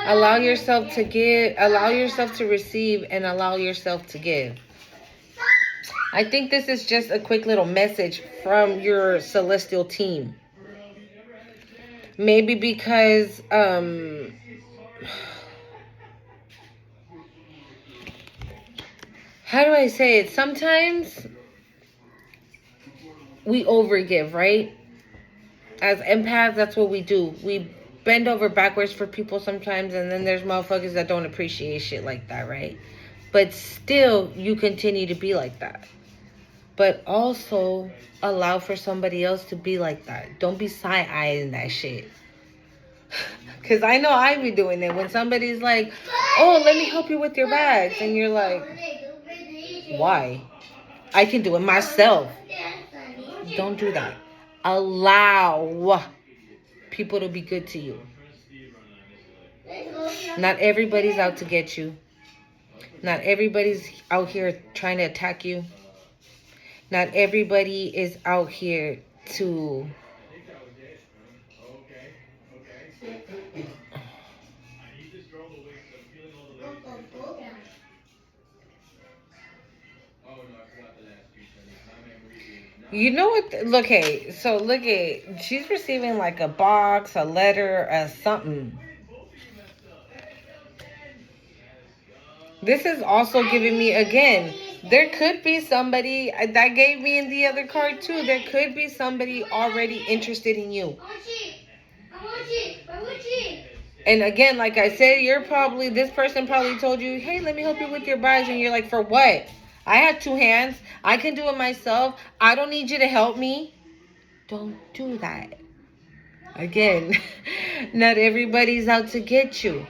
Allow yourself to give, allow yourself to receive, and allow yourself to give. I think this is just a quick little message from your celestial team. Maybe because how do I say it? Sometimes we overgive, right? As empaths, that's what we do. We bend over backwards for people sometimes, and then there's motherfuckers that don't appreciate shit like that, right? But still, you continue to be like that. But also allow for somebody else to be like that. Don't be side-eyeing that shit. Because I know I be doing it. When somebody's like, oh, let me help you with your bags. And you're like, why? I can do it myself. Don't do that. Allow people to be good to you. Not everybody's out to get you. Not everybody's out here trying to attack you. Not everybody is out here to you know what? Look, hey, so look at, she's receiving like a box, a letter, something. This is also giving me, again, there could be somebody that gave me in the other card too. There could be somebody already interested in you. And again, like I said, this person probably told you, hey, let me help you with your bags. And you're like, for what? I have two hands. I can do it myself. I don't need you to help me. Don't do that. Again, not everybody's out to get you.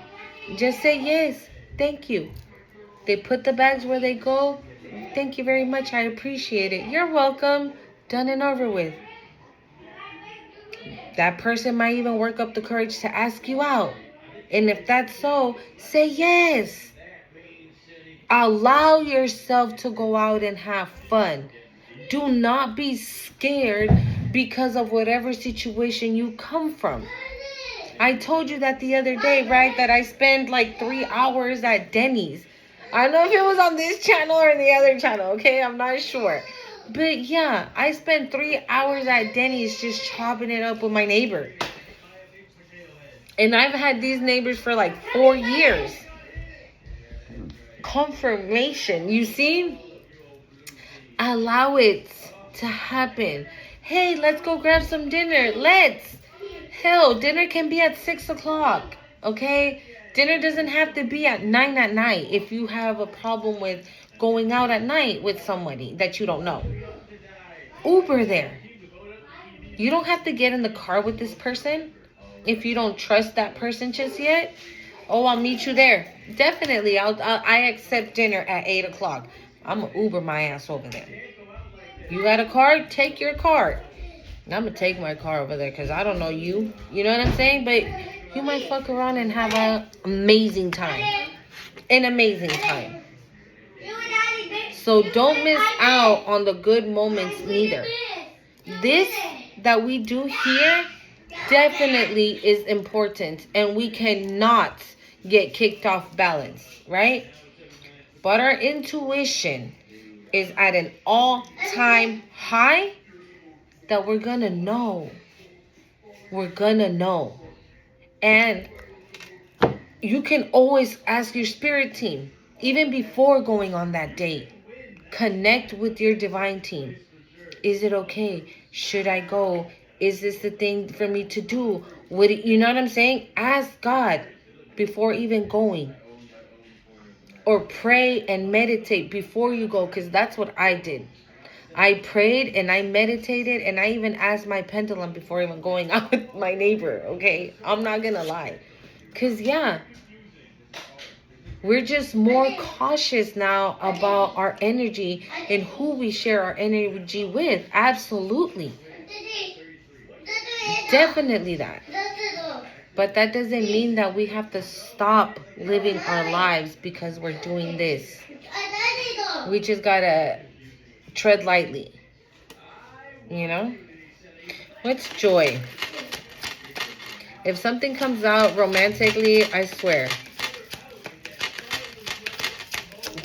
Just say yes. Thank you. They put the bags where they go. Thank you very much. I appreciate it. You're welcome. Done and over with. That person might even work up the courage to ask you out. And if that's so, say yes. Allow yourself to go out and have fun. Do not be scared because of whatever situation you come from. I told you that the other day, right? That I spent like 3 hours at Denny's. I don't know if it was on this channel or the other channel, okay? I'm not sure. But yeah, I spent 3 hours at Denny's just chopping it up with my neighbor. And I've had these neighbors for like 4 years. Confirmation, you see? Allow it to happen. Hey, let's go grab some dinner. Let's. Hell, dinner can be at 6 o'clock. Okay? Dinner doesn't have to be at 9 at night if you have a problem with going out at night with somebody that you don't know. Uber there. You don't have to get in the car with this person if you don't trust that person just yet. Oh, I'll meet you there. Definitely, I accept dinner at 8 o'clock. I'm going to Uber my ass over there. You got a car? Take your car. I'm going to take my car over there because I don't know you. You know what I'm saying? But you might fuck around and have an amazing time. An amazing time. So don't miss out on the good moments neither. This that we do here definitely is important. And we cannot get kicked off balance, right? But our intuition is at an all-time high that we're gonna know. We're gonna know. And you can always ask your spirit team, even before going on that date. Connect with your divine team. Is it okay? Should I go? Is this the thing for me to do? You know what I'm saying? Ask God before even going. Or pray and meditate before you go, because that's what I did. I prayed and I meditated and I even asked my pendulum before even going out with my neighbor, okay? I'm not gonna lie. Because, yeah, we're just more cautious now about our energy and who we share our energy with. Absolutely. Definitely that. But that doesn't mean that we have to stop living our lives because we're doing this. We just gotta tread lightly. You know? What's joy? If something comes out romantically, I swear.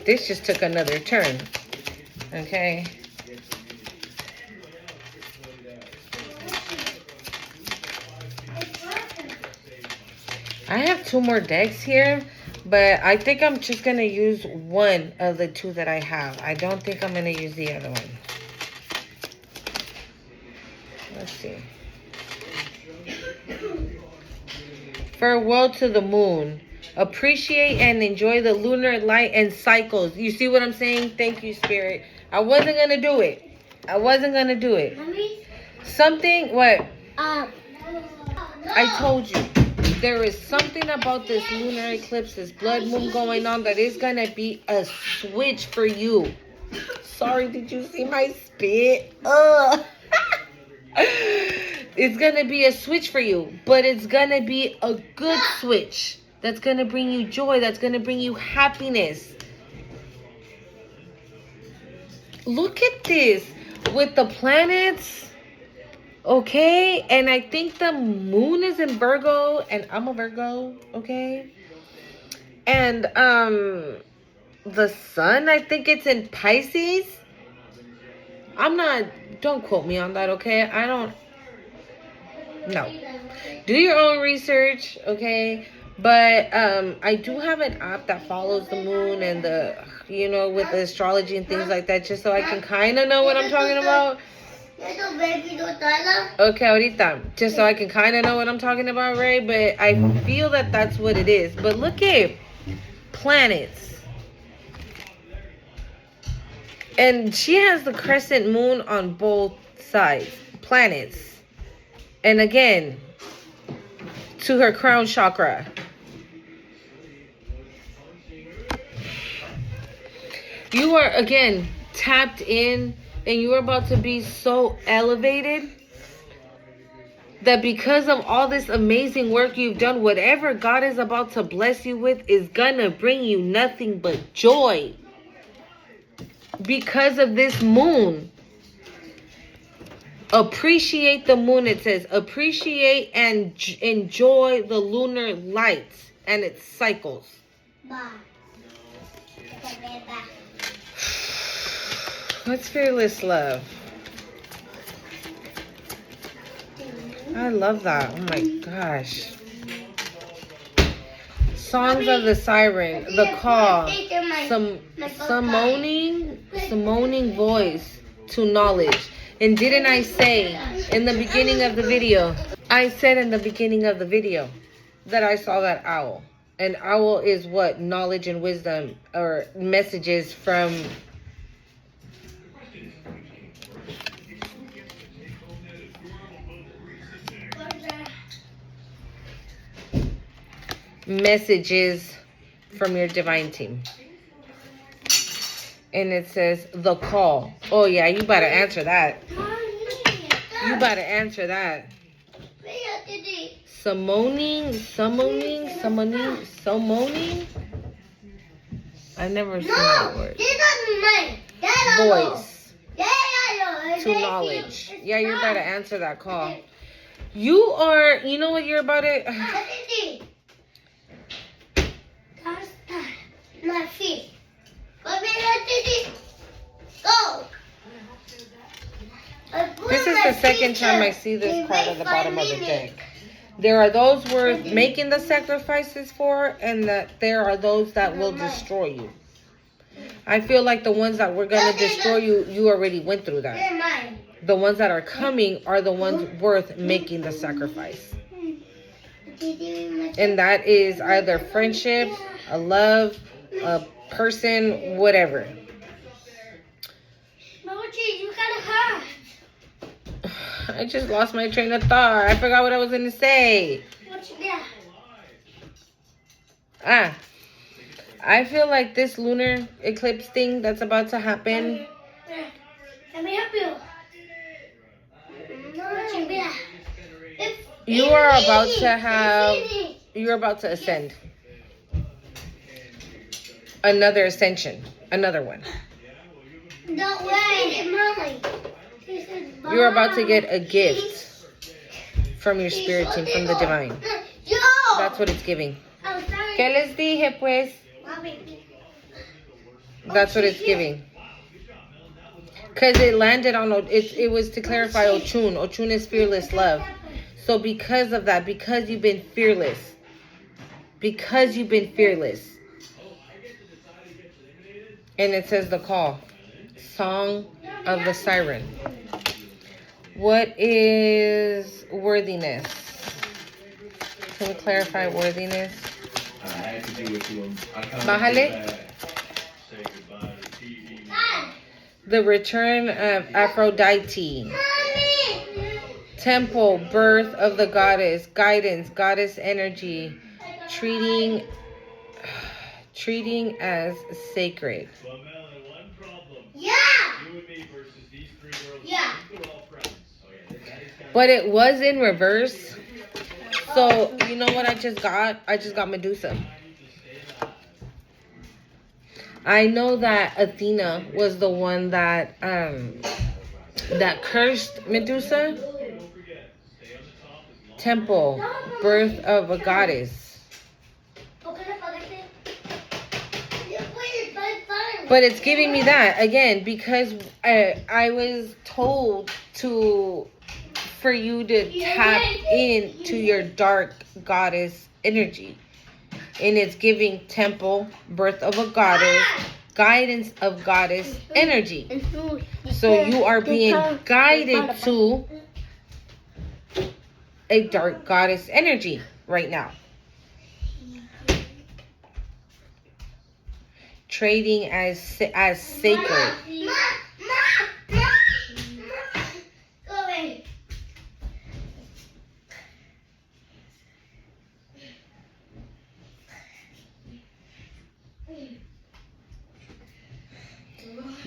This just took another turn. Okay? I have 2 more decks here, but I think I'm just going to use one of the 2 that I have. I don't think I'm going to use the other one. Let's see. Farewell to the moon. Appreciate and enjoy the lunar light and cycles. You see what I'm saying? Thank you, Spirit. I wasn't going to do it. Something, what? I told you. There is something about this lunar eclipse, this blood moon going on that is going to be a switch for you. Sorry, did you see my spit? It's going to be a switch for you, but it's going to be a good switch. That's going to bring you joy. That's going to bring you happiness. Look at this with the planets. Okay, and I think the moon is in Virgo, and I'm a Virgo, okay? And the sun, I think it's in Pisces. Don't quote me on that, okay? No. Do your own research, okay? But I do have an app that follows the moon and with the astrology and things like that, just so I can kind of know what I'm talking about. Okay, ahorita. Just so I can kind of know what I'm talking about, Ray. But I feel that that's what it is. But look at planets. And she has the crescent moon on both sides. Planets. And again, to her crown chakra. You are, again, tapped in, and you are about to be so elevated that because of all this amazing work you've done, whatever God is about to bless you with is gonna bring you nothing but joy. Because of this moon. Appreciate the moon, it says. Appreciate and enjoy the lunar lights and its cycles. What's fearless love? I love that. Oh my gosh. Songs of the siren, the call, some summoning voice to knowledge. And didn't I say in the beginning of the video? I said in the beginning of the video that I saw that owl. An owl is what? Knowledge and wisdom, or messages from your divine team. And it says the call. Oh yeah, you better answer that. You better answer that. Summoning. I've never seen that word. Voice to knowledge. Yeah, you better answer that call. You are, you know what you're about to... This is the second time I see this card at the bottom of the deck. There are those worth making the sacrifices for, and that there are those that will destroy you. I feel like the ones that were going to destroy you, you already went through that. The ones that are coming are the ones worth making the sacrifice. And that is either friendship, a love, a person, whatever. I just lost my train of thought. I forgot what I was going to say. I feel like this lunar eclipse thing that's about to happen. Let me help you. You're about to ascend. Another ascension. Another one. No way. You're about to get a gift from your spirit team, from the divine. That's what it's giving. ¿Qué les dije, pues? That's what it's giving. Because it landed on, it was to clarify Ochun. Ochun is fearless love. So because of that, because you've been fearless, and it says the call, song of the siren. What is worthiness? Can we clarify worthiness? Bájale. The return of Aphrodite. Temple, birth of the goddess, guidance, goddess energy, treating as sacred. Yeah. But it was in reverse. So, you know what I just got? I just got Medusa. I know that Athena was the one that cursed Medusa. Temple, birth of a goddess. But it's giving me that again because I was told for you to tap into your dark goddess energy. And it's giving temple, birth of a goddess, guidance of goddess energy. So you are being guided to a dark goddess energy right now. Trading as sacred.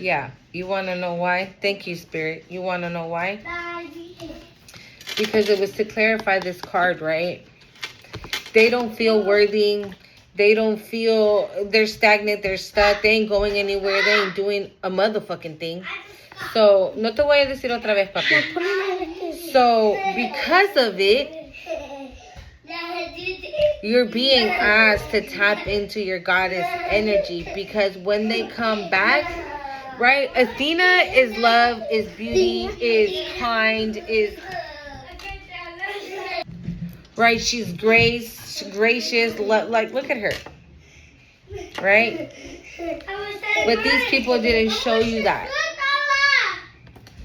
Yeah. You want to know why? Thank you, Spirit. You want to know why? Because it was to clarify this card, right? They don't feel worthy. They don't feel, they're stagnant. They're stuck. They ain't going anywhere. They ain't doing a motherfucking thing. So, no te voy a decir otra vez, papi. So, because of it, you're being asked to tap into your goddess energy, because when they come back, right? Athena is love, is beauty, is kind, is right. She's gracious. Like, look at her, right? But these people didn't show you that.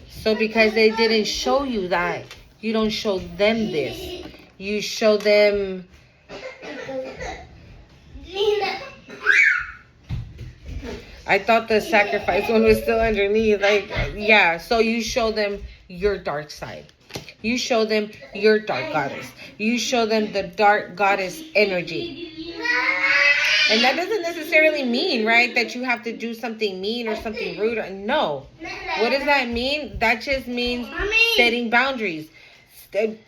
So because they didn't show you that, you don't show them this. You show them. I thought the sacrifice one was still underneath. Like, yeah. So you show them your dark side. You show them your dark goddess. You show them the dark goddess energy. And that doesn't necessarily mean, right, that you have to do something mean or something rude. No. What does that mean? That just means setting boundaries.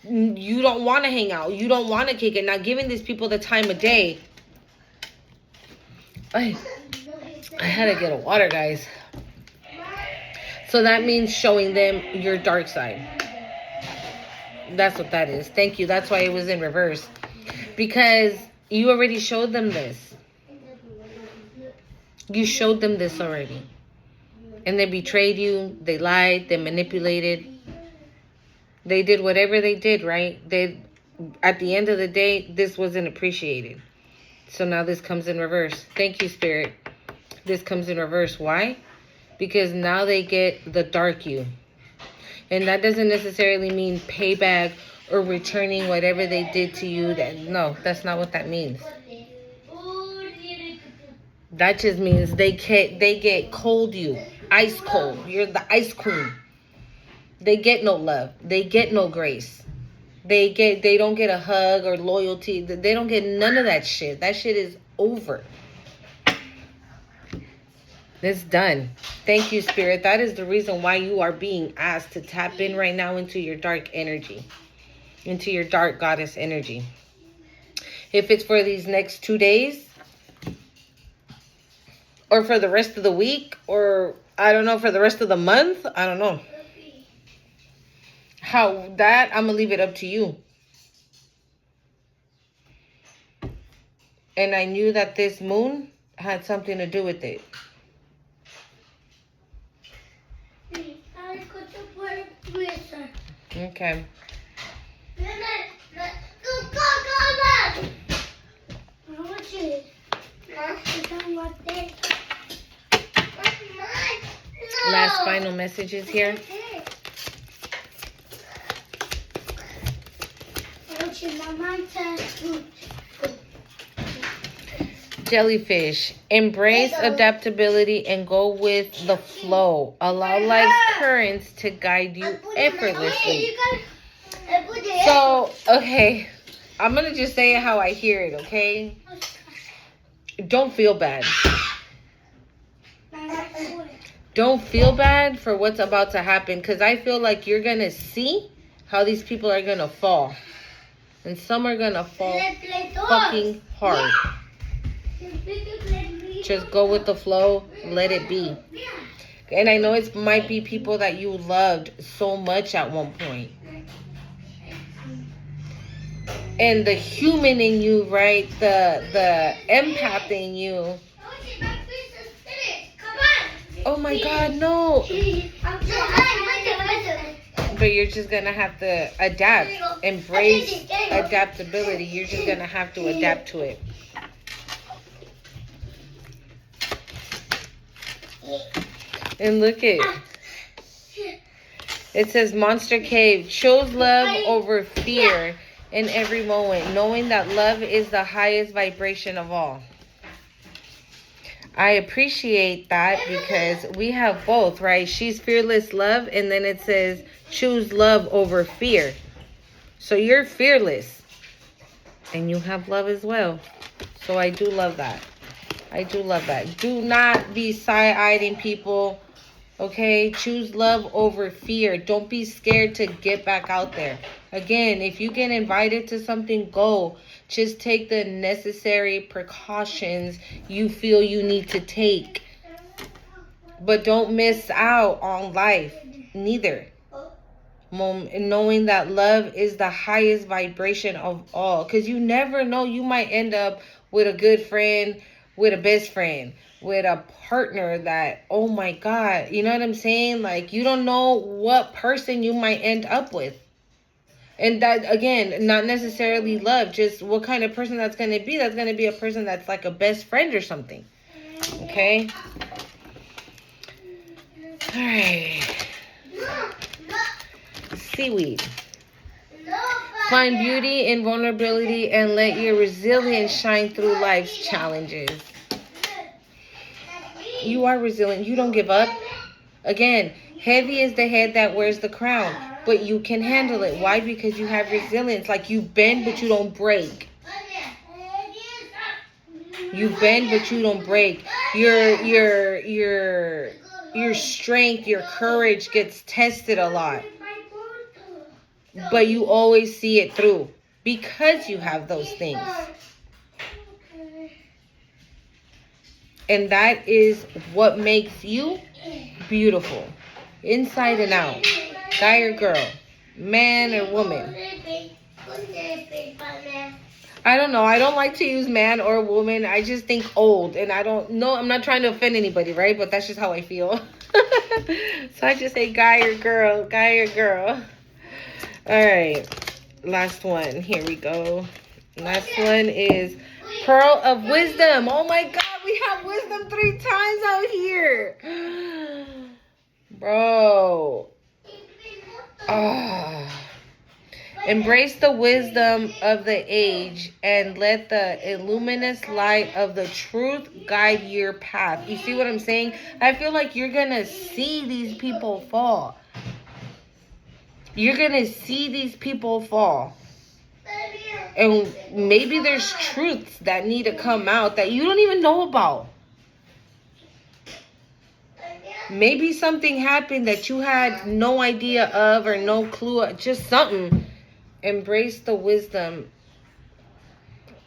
You don't want to hang out. You don't want to kick it. Not giving these people the time of day. I had to get a water, guys. So that means showing them your dark side. That's what that is. Thank you. That's why it was in reverse. Because you already showed them this. You showed them this already. And they betrayed you. They lied. They manipulated. They did whatever they did, right? At the end of the day, this wasn't appreciated. So now this comes in reverse. Thank you, Spirit. This comes in reverse. Why? Because now they get the dark you. And that doesn't necessarily mean payback or returning whatever they did to you. No, that's not what that means. That just means they get cold you. Ice cold. You're the ice queen. They get no love. They get no grace. They don't get a hug or loyalty. They don't get none of that shit. That shit is over. It's done. Thank you, Spirit. That is the reason why you are being asked to tap in right now into your dark energy. Into your dark goddess energy. If it's for these next 2 days, or for the rest of the week, or I don't know, for the rest of the month, I don't know. I'm going to leave it up to you. And I knew that this moon had something to do with it. Okay. Last final messages here. Jellyfish, embrace adaptability and go with the flow. Allow life's currents to guide you effortlessly. So, okay, I'm going to just say it how I hear it, okay? Don't feel bad. Don't feel bad for what's about to happen, because I feel like you're going to see how these people are going to fall. And some are going to fall fucking hard. Just go with the flow. Let it be. And I know it might be people that you loved so much at one point. And the human in you, right? The empath in you. Oh my God, no. But you're just going to have to adapt. Embrace adaptability. You're just going to have to adapt to it. And look it. It says Monster Cave. Choose love over fear in every moment. Knowing that love is the highest vibration of all. I appreciate that because we have both, right? She's fearless love. And then it says choose love over fear. So you're fearless. And you have love as well. So I do love that. I do love that. Do not be side-eyeing people Okay, choose love over fear. Don't be scared to get back out there. Again, if you get invited to something, go. Just take the necessary precautions you feel you need to take. But don't miss out on life, neither. Knowing that love is the highest vibration of all. Because you never know, you might end up with a good friend, with a best friend, with a partner that, oh my God, you know what I'm saying? Like, you don't know what person you might end up with. And that, again, not necessarily love, just what kind of person that's going to be. That's going to be a person that's like a best friend or something. Okay? All right. Seaweed. Find beauty in vulnerability and let your resilience shine through life's challenges. You are resilient. You don't give up. Again, heavy is the head that wears the crown, but you can handle it. Why? Because you have resilience. Like, you bend, but you don't break. You bend, but you don't break. Your strength, your courage gets tested a lot. But you always see it through because you have those things. And that is what makes you beautiful, inside and out. Guy or girl, man or woman. I don't know. I don't like to use man or woman. I just think old. And I don't know. I'm not trying to offend anybody, right? But that's just how I feel. So I just say guy or girl, guy or girl. All right. Last one. Here we go. Last one is Pearl of Wisdom. Oh my God. We have wisdom 3 times out here. Bro. Embrace the wisdom of the age and let the luminous light of the truth guide your path. You see what I'm saying? I feel like you're going to see these people fall. You're going to see these people fall. And maybe there's truths that need to come out that you don't even know about. Maybe something happened that you had no idea of or no clue, just something. Embrace the wisdom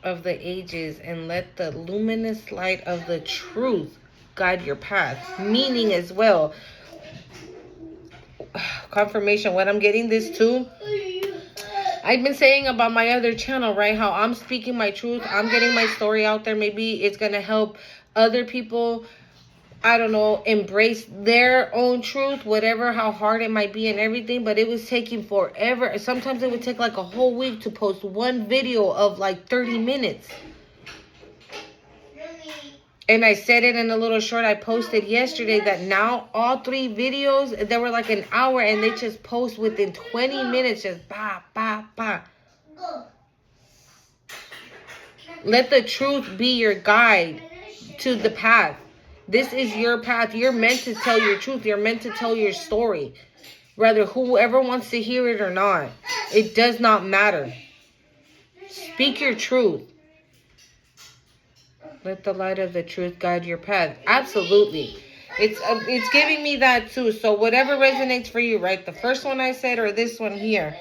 of the ages and let the luminous light of the truth guide your path. Meaning as well. Confirmation, what I'm getting this too. I've been saying about my other channel, right? How I'm speaking my truth. I'm getting my story out there. Maybe it's going to help other people, I don't know, embrace their own truth, whatever, how hard it might be and everything. But it was taking forever. Sometimes it would take like a whole week to post one video of like 30 minutes. And I said it in a little short I posted yesterday that now all 3 videos, they were like an hour and they just post within 20 minutes. Just bah, bah, bah. Let the truth be your guide to the path. This is your path. You're meant to tell your truth. You're meant to tell your story. Whether whoever wants to hear it or not. It does not matter. Speak your truth. Let the light of the truth guide your path. Absolutely. It's giving me that too. So whatever resonates for you, right? The first one I said or this one here.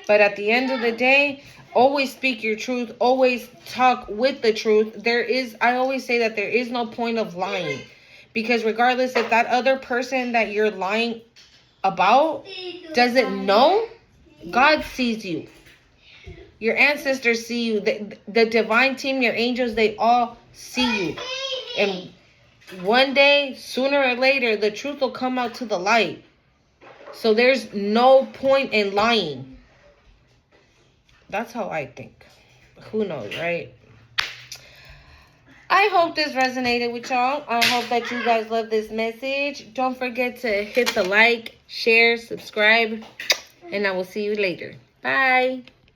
But at the end of the day, always speak your truth. Always talk with the truth. I always say that there is no point of lying. Because regardless if that other person that you're lying about doesn't know, God sees you. Your ancestors see you. The divine team, your angels, they all see you. And one day, sooner or later, the truth will come out to the light. So there's no point in lying. That's how I think. Who knows, right? I hope this resonated with y'all. I hope that you guys love this message. Don't forget to hit the like, share, subscribe, and I will see you later. Bye.